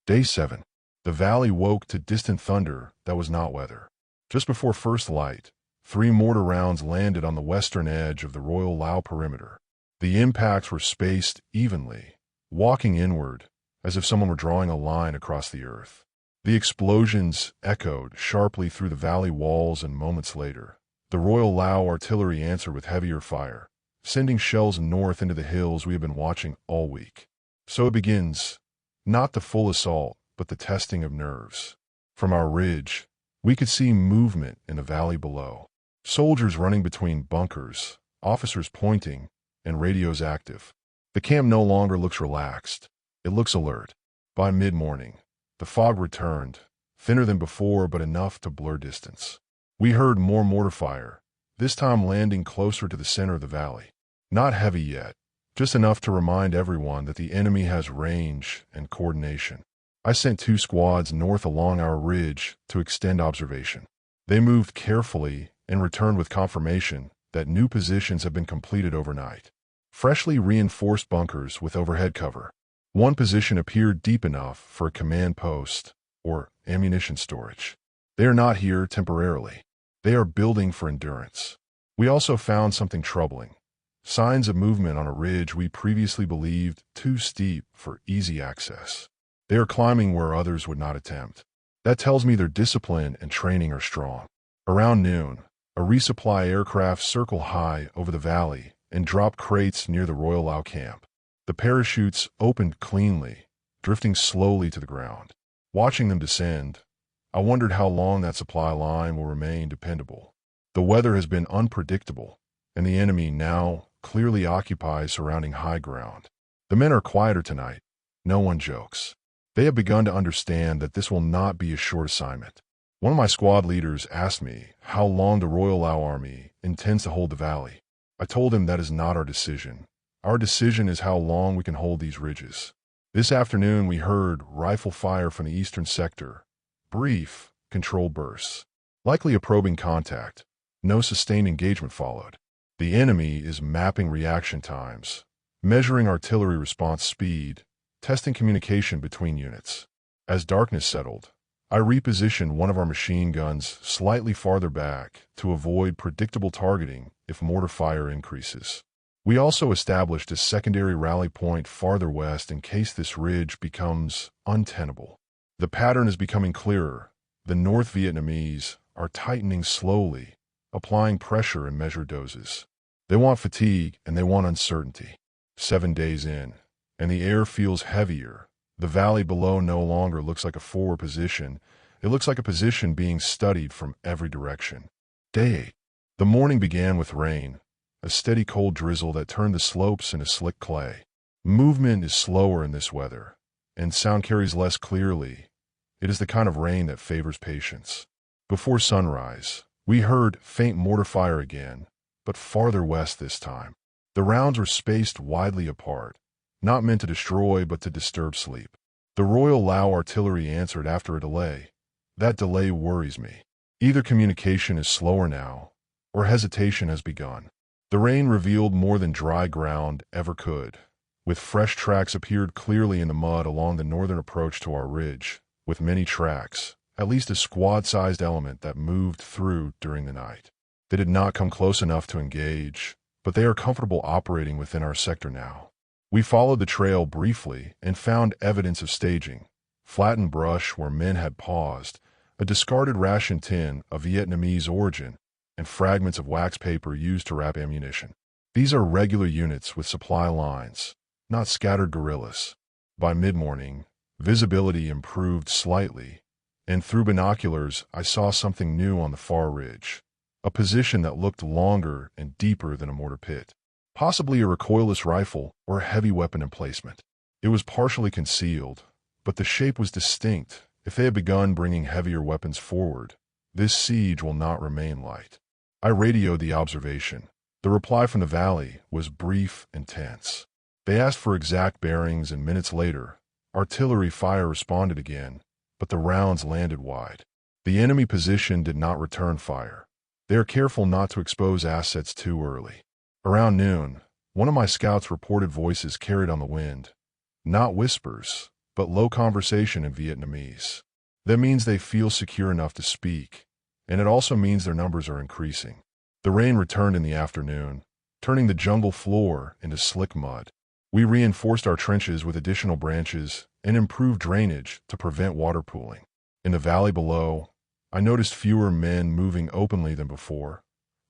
Day 7. The valley woke to distant thunder that was not weather. Just before first light, 3 mortar rounds landed on the western edge of the Royal Lao perimeter. The impacts were spaced evenly, walking inward, as if someone were drawing a line across the earth. The explosions echoed sharply through the valley walls, and moments later, the Royal Lao artillery answered with heavier fire, sending shells north into the hills we have been watching all week. So it begins, not the full assault, but the testing of nerves. From our ridge, we could see movement in the valley below. Soldiers running between bunkers, officers pointing, and radios active. The camp no longer looks relaxed. It looks alert. By mid-morning, the fog returned, thinner than before but enough to blur distance. We heard more mortar fire, this time landing closer to the center of the valley. Not heavy yet, just enough to remind everyone that the enemy has range and coordination. I sent 2 squads north along our ridge to extend observation. They moved carefully and returned with confirmation that new positions have been completed overnight. Freshly reinforced bunkers with overhead cover. One position appeared deep enough for a command post or ammunition storage. They are not here temporarily. They are building for endurance. We also found something troubling. Signs of movement on a ridge we previously believed too steep for easy access. They are climbing where others would not attempt. That tells me their discipline and training are strong. Around noon, a resupply aircraft circled high over the valley and dropped crates near the Royal Lao camp. The parachutes opened cleanly, drifting slowly to the ground. Watching them descend, I wondered how long that supply line will remain dependable. The weather has been unpredictable, and the enemy now clearly occupies surrounding high ground. The men are quieter tonight. No one jokes. They have begun to understand that this will not be a short assignment. One of my squad leaders asked me how long the Royal Lao Army intends to hold the valley. I told him that is not our decision. Our decision is how long we can hold these ridges. This afternoon we heard rifle fire from the eastern sector. Brief, controlled bursts. Likely a probing contact. No sustained engagement followed. The enemy is mapping reaction times, measuring artillery response speed, testing communication between units. As darkness settled, I repositioned one of our machine guns slightly farther back to avoid predictable targeting if mortar fire increases. We also established a secondary rally point farther west in case this ridge becomes untenable. The pattern is becoming clearer. The North Vietnamese are tightening slowly, applying pressure in measured doses. They want fatigue and they want uncertainty. 7 days in, and the air feels heavier. The valley below no longer looks like a forward position. It looks like a position being studied from every direction. Day 8. The morning began with rain, a steady cold drizzle that turned the slopes into slick clay. Movement is slower in this weather, and sound carries less clearly. It is the kind of rain that favors patience. Before sunrise, we heard faint mortar fire again, but farther west this time. The rounds were spaced widely apart, not meant to destroy but to disturb sleep. The Royal Lao artillery answered after a delay. That delay worries me. Either communication is slower now, or hesitation has begun. The rain revealed more than dry ground ever could, with fresh tracks appeared clearly in the mud along the northern approach to our ridge, with many tracks, at least a squad-sized element that moved through during the night. They did not come close enough to engage, but they are comfortable operating within our sector now. We followed the trail briefly and found evidence of staging, flattened brush where men had paused, a discarded ration tin of Vietnamese origin, and fragments of wax paper used to wrap ammunition. These are regular units with supply lines, not scattered guerrillas. By mid-morning, visibility improved slightly, and through binoculars I saw something new on the far ridge, a position that looked longer and deeper than a mortar pit. Possibly a recoilless rifle or a heavy weapon emplacement. It was partially concealed, but the shape was distinct. If they had begun bringing heavier weapons forward, this siege will not remain light. I radioed the observation. The reply from the valley was brief and tense. They asked for exact bearings, and minutes later, artillery fire responded again, but the rounds landed wide. The enemy position did not return fire. They are careful not to expose assets too early. Around noon, one of my scouts reported voices carried on the wind. Not whispers, but low conversation in Vietnamese. That means they feel secure enough to speak, and it also means their numbers are increasing. The rain returned in the afternoon, turning the jungle floor into slick mud. We reinforced our trenches with additional branches and improved drainage to prevent water pooling. In the valley below, I noticed fewer men moving openly than before.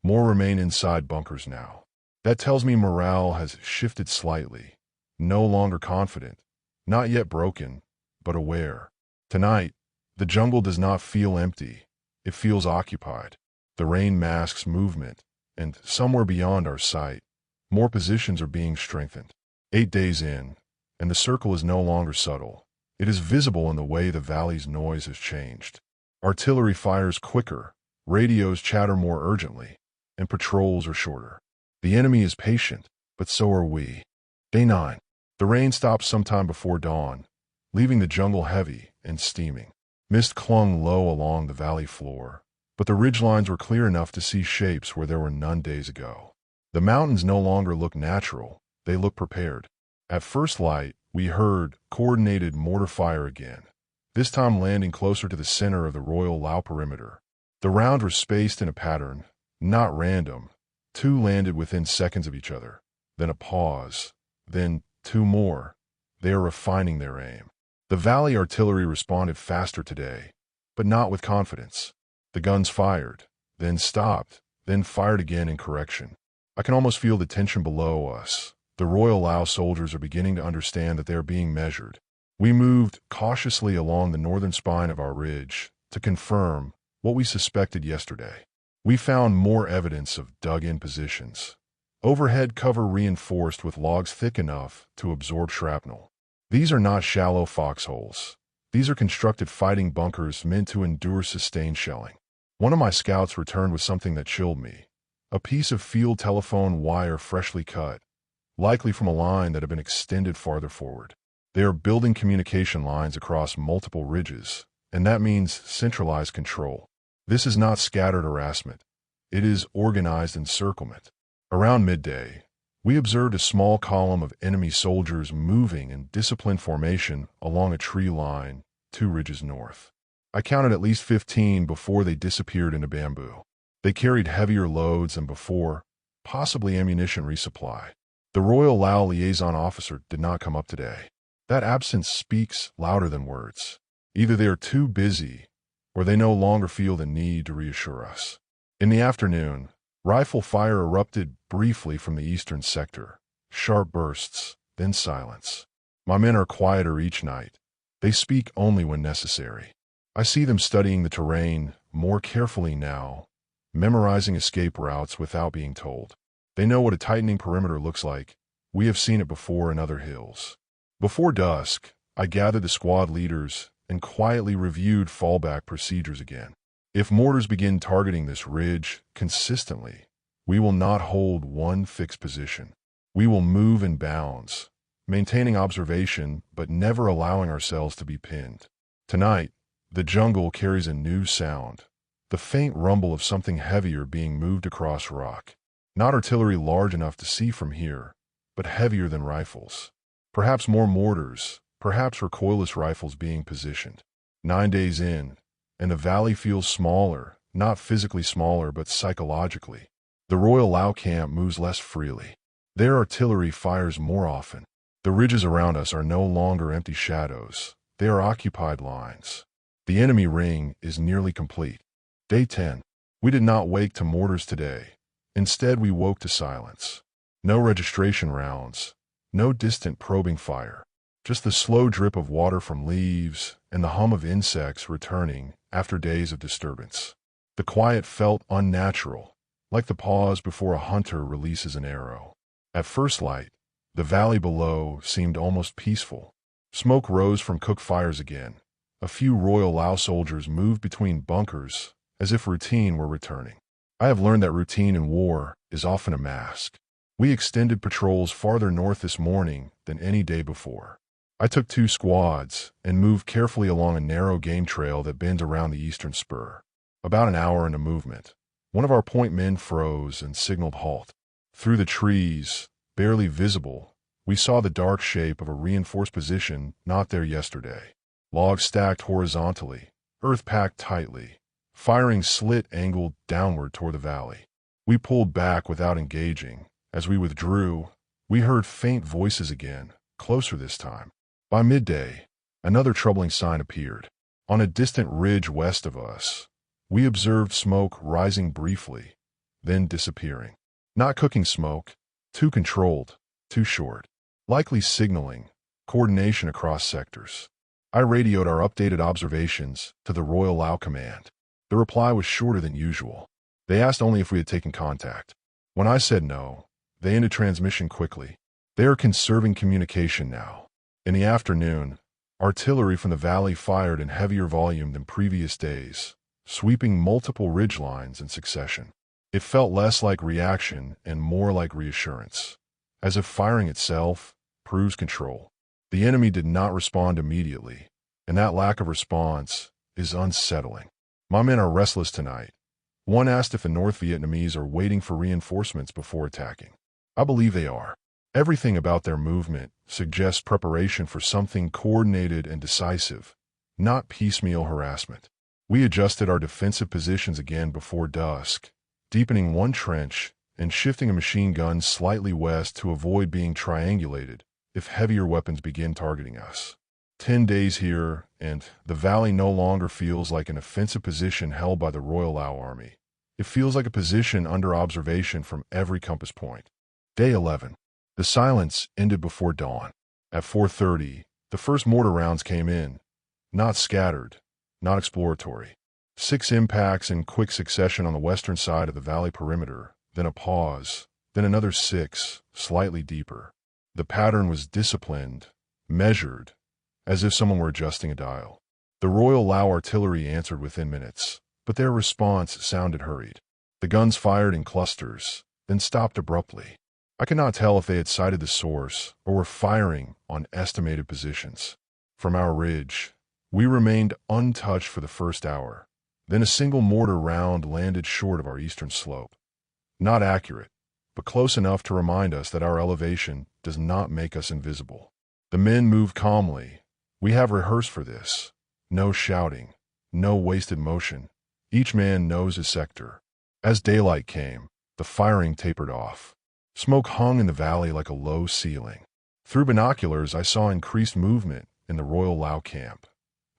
More remain inside bunkers now. That tells me morale has shifted slightly. No longer confident, not yet broken, but aware. Tonight, the jungle does not feel empty. It feels occupied. The rain masks movement, and somewhere beyond our sight, more positions are being strengthened. 8 days in, and the circle is no longer subtle. It is visible in the way the valley's noise has changed. Artillery fires quicker, radios chatter more urgently, and patrols are shorter. The enemy is patient, but so are we. Day 9. The rain stopped sometime before dawn, leaving the jungle heavy and steaming. Mist clung low along the valley floor, but the ridgelines were clear enough to see shapes where there were none days ago. The mountains no longer look natural, they look prepared. At first light, we heard coordinated mortar fire again, this time landing closer to the center of the Royal Lao perimeter. The rounds were spaced in a pattern, not random. 2 landed within seconds of each other, then a pause, then 2 more. They are refining their aim. The valley artillery responded faster today, but not with confidence. The guns fired, then stopped, then fired again in correction. I can almost feel the tension below us. The Royal Lao soldiers are beginning to understand that they are being measured. We moved cautiously along the northern spine of our ridge to confirm what we suspected yesterday. We found more evidence of dug-in positions. Overhead cover reinforced with logs thick enough to absorb shrapnel. These are not shallow foxholes. These are constructed fighting bunkers meant to endure sustained shelling. One of my scouts returned with something that chilled me. A piece of field telephone wire freshly cut, likely from a line that had been extended farther forward. They are building communication lines across multiple ridges, and that means centralized control. This is not scattered harassment. It is organized encirclement. Around midday, we observed a small column of enemy soldiers moving in disciplined formation along a tree line 2 ridges north. I counted at least 15 before they disappeared into bamboo. They carried heavier loads than before, possibly ammunition resupply. The Royal Lao liaison officer did not come up today. That absence speaks louder than words. Either they are too busy, or they no longer feel the need to reassure us. In the afternoon, rifle fire erupted briefly from the eastern sector. Sharp bursts, then silence. My men are quieter each night. They speak only when necessary. I see them studying the terrain more carefully now, memorizing escape routes without being told. They know what a tightening perimeter looks like. We have seen it before in other hills. Before dusk, I gathered the squad leaders and quietly reviewed fallback procedures again. If mortars begin targeting this ridge consistently, we will not hold one fixed position. We will move in bounds, maintaining observation but never allowing ourselves to be pinned. Tonight, the jungle carries a new sound, the faint rumble of something heavier being moved across rock. Not artillery large enough to see from here, but heavier than rifles. Perhaps more mortars, perhaps recoilless rifles being positioned. 9 days in, and the valley feels smaller, not physically smaller but psychologically. The Royal Lao camp moves less freely. Their artillery fires more often. The ridges around us are no longer empty shadows. They are occupied lines. The enemy ring is nearly complete. Day 10. We did not wake to mortars today. Instead, we woke to silence. No registration rounds, no distant probing fire. Just the slow drip of water from leaves and the hum of insects returning after days of disturbance. The quiet felt unnatural, like the pause before a hunter releases an arrow. At first light, the valley below seemed almost peaceful. Smoke rose from cook fires again. A few Royal Lao soldiers moved between bunkers as if routine were returning. I have learned that routine in war is often a mask. We extended patrols farther north this morning than any day before. I took 2 squads and moved carefully along a narrow game trail that bends around the eastern spur. About an hour into movement, one of our point men froze and signaled halt. Through the trees, barely visible, we saw the dark shape of a reinforced position not there yesterday. Logs stacked horizontally, earth packed tightly, firing slit angled downward toward the valley. We pulled back without engaging. As we withdrew, we heard faint voices again, closer this time. By midday, another troubling sign appeared. On a distant ridge west of us, we observed smoke rising briefly, then disappearing. Not cooking smoke, too controlled, too short. Likely signaling, coordination across sectors. I radioed our updated observations to the Royal Lao Command. The reply was shorter than usual. They asked only if we had taken contact. When I said no, they ended transmission quickly. They are conserving communication now. In the afternoon, artillery from the valley fired in heavier volume than previous days, sweeping multiple ridge lines in succession. It felt less like reaction and more like reassurance, as if firing itself proves control. The enemy did not respond immediately, and that lack of response is unsettling. My men are restless tonight. One asked if the North Vietnamese are waiting for reinforcements before attacking. I believe they are. Everything about their movement suggests preparation for something coordinated and decisive, not piecemeal harassment. We adjusted our defensive positions again before dusk, deepening one trench and shifting a machine gun slightly west to avoid being triangulated if heavier weapons begin targeting us. 10 days here, and the valley no longer feels like an offensive position held by the Royal Lao Army. It feels like a position under observation from every compass point. Day 11. The silence ended before dawn. At 4:30, the first mortar rounds came in. Not scattered, not exploratory. 6 impacts in quick succession on the western side of the valley perimeter, then a pause, then another 6, slightly deeper. The pattern was disciplined, measured, as if someone were adjusting a dial. The Royal Lao artillery answered within minutes, but their response sounded hurried. The guns fired in clusters, then stopped abruptly. I could not tell if they had sighted the source or were firing on estimated positions. From our ridge, we remained untouched for the first hour. Then a single mortar round landed short of our eastern slope. Not accurate, but close enough to remind us that our elevation does not make us invisible. The men moved calmly. We have rehearsed for this. No shouting, no wasted motion. Each man knows his sector. As daylight came, the firing tapered off. Smoke hung in the valley like a low ceiling. Through binoculars, I saw increased movement in the Royal Lao camp.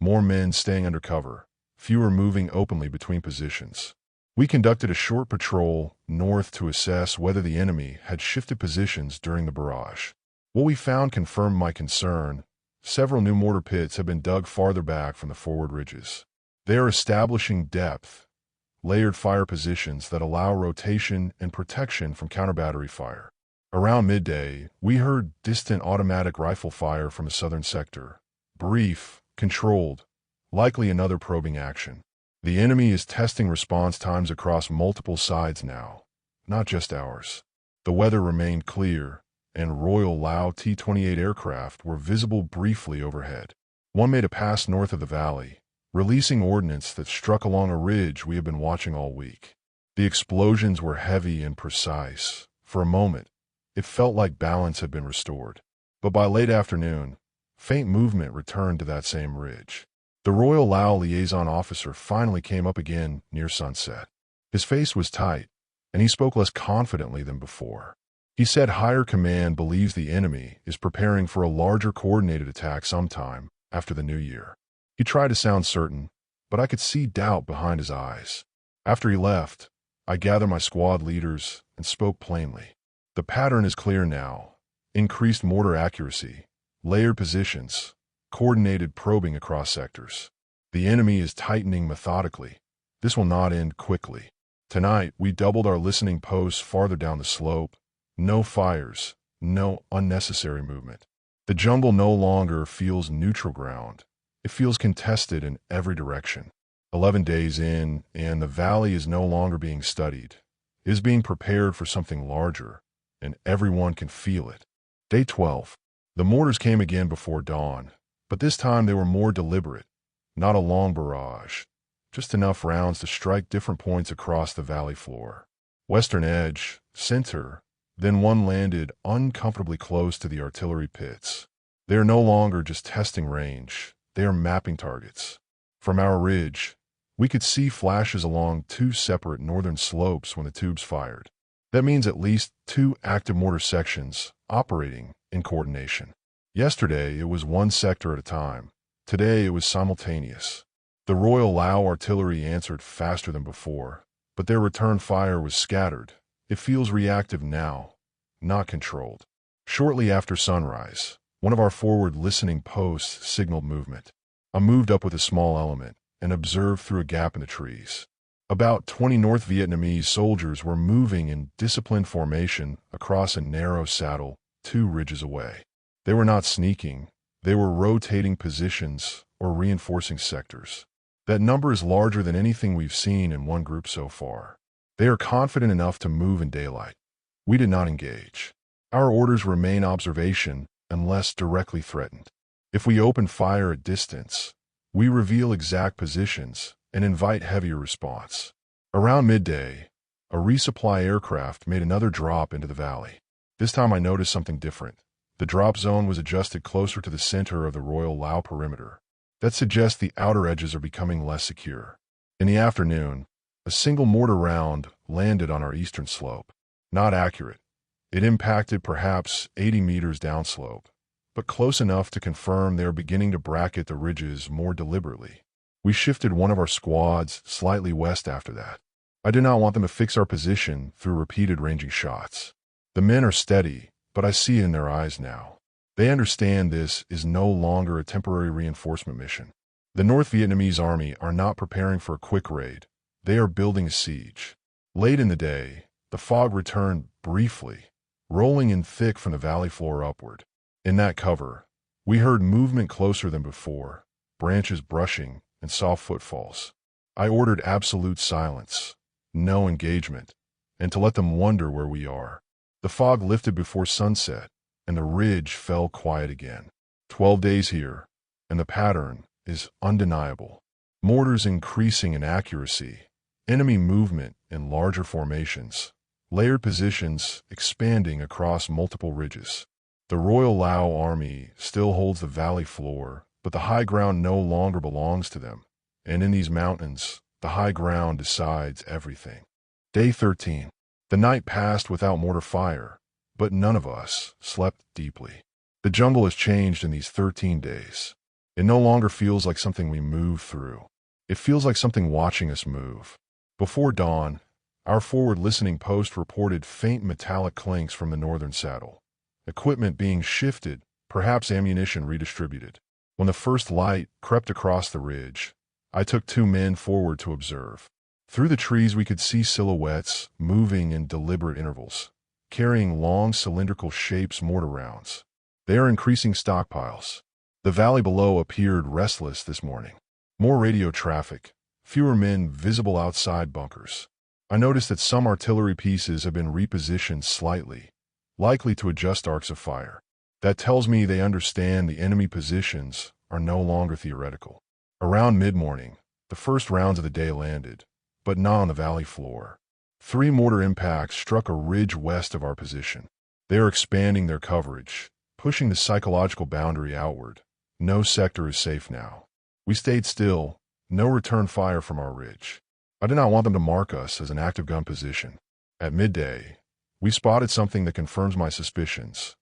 More men staying under cover, fewer moving openly between positions. We conducted a short patrol north to assess whether the enemy had shifted positions during the barrage. What we found confirmed my concern. Several new mortar pits have been dug farther back from the forward ridges. They are establishing depth, layered fire positions that allow rotation and protection from counter-battery fire. Around midday, we heard distant automatic rifle fire from the southern sector. Brief, controlled, likely another probing action. The enemy is testing response times across multiple sides now, not just ours. The weather remained clear, and Royal Lao T-28 aircraft were visible briefly overhead. One made a pass north of the valley, releasing ordnance that struck along a ridge we had been watching all week. The explosions were heavy and precise. For a moment, it felt like balance had been restored. But by late afternoon, faint movement returned to that same ridge. The Royal Lao liaison officer finally came up again near sunset. His face was tight, and he spoke less confidently than before. He said higher command believes the enemy is preparing for a larger coordinated attack sometime after the new year. He tried to sound certain, but I could see doubt behind his eyes. After he left, I gathered my squad leaders and spoke plainly. The pattern is clear now. Increased mortar accuracy, layered positions, coordinated probing across sectors. The enemy is tightening methodically. This will not end quickly. Tonight, we doubled our listening posts farther down the slope. No fires, no unnecessary movement. The jungle no longer feels neutral ground. It feels contested in every direction. 11 days in, and the valley is no longer being studied. It is being prepared for something larger, and everyone can feel it. Day 12. The mortars came again before dawn, but this time they were more deliberate. Not a long barrage, just enough rounds to strike different points across the valley floor. Western edge, center, Then one landed uncomfortably close to the artillery pits. They are no longer just testing range, they are mapping targets. From our ridge, we could see flashes along two separate northern slopes when the tubes fired. That means at least two active mortar sections operating in coordination. Yesterday, it was one sector at a time. Today, it was simultaneous. The Royal Lao artillery answered faster than before, but their return fire was scattered. It feels reactive now, not controlled. Shortly after sunrise, one of our forward listening posts signaled movement. I moved up with a small element and observed through a gap in the trees. About 20 North Vietnamese soldiers were moving in disciplined formation across a narrow saddle 2 ridges away. They were not sneaking, they were rotating positions or reinforcing sectors. That number is larger than anything we've seen in one group so far. They are confident enough to move in daylight. We did not engage. Our orders remain observation unless directly threatened. If we open fire at distance, we reveal exact positions and invite heavier response. Around midday, a resupply aircraft made another drop into the valley. This time I noticed something different. The drop zone was adjusted closer to the center of the Royal Lao perimeter. That suggests the outer edges are becoming less secure. In the afternoon, a single mortar round landed on our eastern slope. Not accurate. It impacted perhaps 80 meters downslope, but close enough to confirm they are beginning to bracket the ridges more deliberately. We shifted one of our squads slightly west after that. I did not want them to fix our position through repeated ranging shots. The men are steady, but I see it in their eyes now. They understand this is no longer a temporary reinforcement mission. The North Vietnamese Army are not preparing for a quick raid. They are building a siege. Late in the day, the fog returned briefly, rolling in thick from the valley floor upward. In that cover, we heard movement closer than before, branches brushing and soft footfalls. I ordered absolute silence, no engagement, and to let them wonder where we are. The fog lifted before sunset, and the ridge fell quiet again. 12 days here, and the pattern is undeniable. Mortars increasing in accuracy, enemy movement in larger formations, layered positions expanding across multiple ridges. The Royal Lao Army still holds the valley floor, but the high ground no longer belongs to them. And in these mountains, the high ground decides everything. Day 13. The night passed without mortar fire, but none of us slept deeply. The jungle has changed in these 13 days. It no longer feels like something we move through. It feels like something watching us move. Before dawn, our forward listening post reported faint metallic clinks from the northern saddle. Equipment being shifted, perhaps ammunition redistributed. When the first light crept across the ridge, I took 2 men forward to observe. Through the trees we could see silhouettes moving in deliberate intervals, carrying long cylindrical shapes mortar rounds. They are increasing stockpiles. The valley below appeared restless this morning. More radio traffic, fewer men visible outside bunkers. I noticed that some artillery pieces have been repositioned slightly, likely to adjust arcs of fire. That tells me they understand the enemy positions are no longer theoretical. Around mid-morning, the first rounds of the day landed, but not on the valley floor. 3 mortar impacts struck a ridge west of our position. They are expanding their coverage, pushing the psychological boundary outward. No sector is safe now. We stayed still, no return fire from our ridge. I did not want them to mark us as an active gun position. At midday, we spotted something that confirms my suspicions.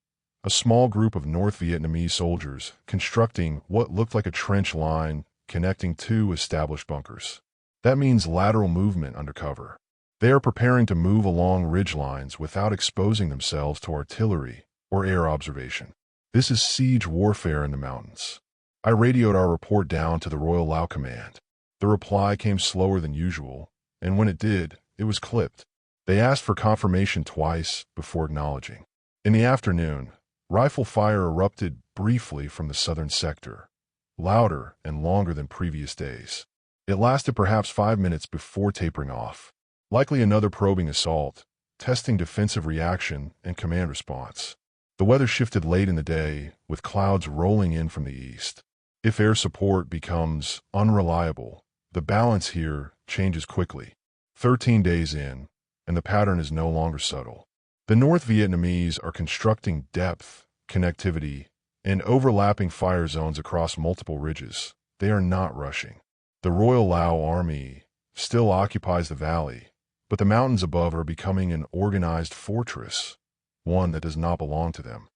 A small group of North Vietnamese soldiers constructing what looked like a trench line connecting 2 established bunkers. That means lateral movement under cover. They are preparing to move along ridge lines without exposing themselves to artillery or air observation. This is siege warfare in the mountains. I radioed our report down to the Royal Lao Command. The reply came slower than usual, and when it did, it was clipped. They asked for confirmation twice before acknowledging. In the afternoon, rifle fire erupted briefly from the southern sector, louder and longer than previous days. It lasted perhaps 5 minutes before tapering off. Likely another probing assault, testing defensive reaction and command response. The weather shifted late in the day, with clouds rolling in from the east. If air support becomes unreliable, the balance here changes quickly. 13 days in, and the pattern is no longer subtle. The North Vietnamese are constructing depth, connectivity, and overlapping fire zones across multiple ridges. They are not rushing. The Royal Lao Army still occupies the valley, but the mountains above are becoming an organized fortress, one that does not belong to them.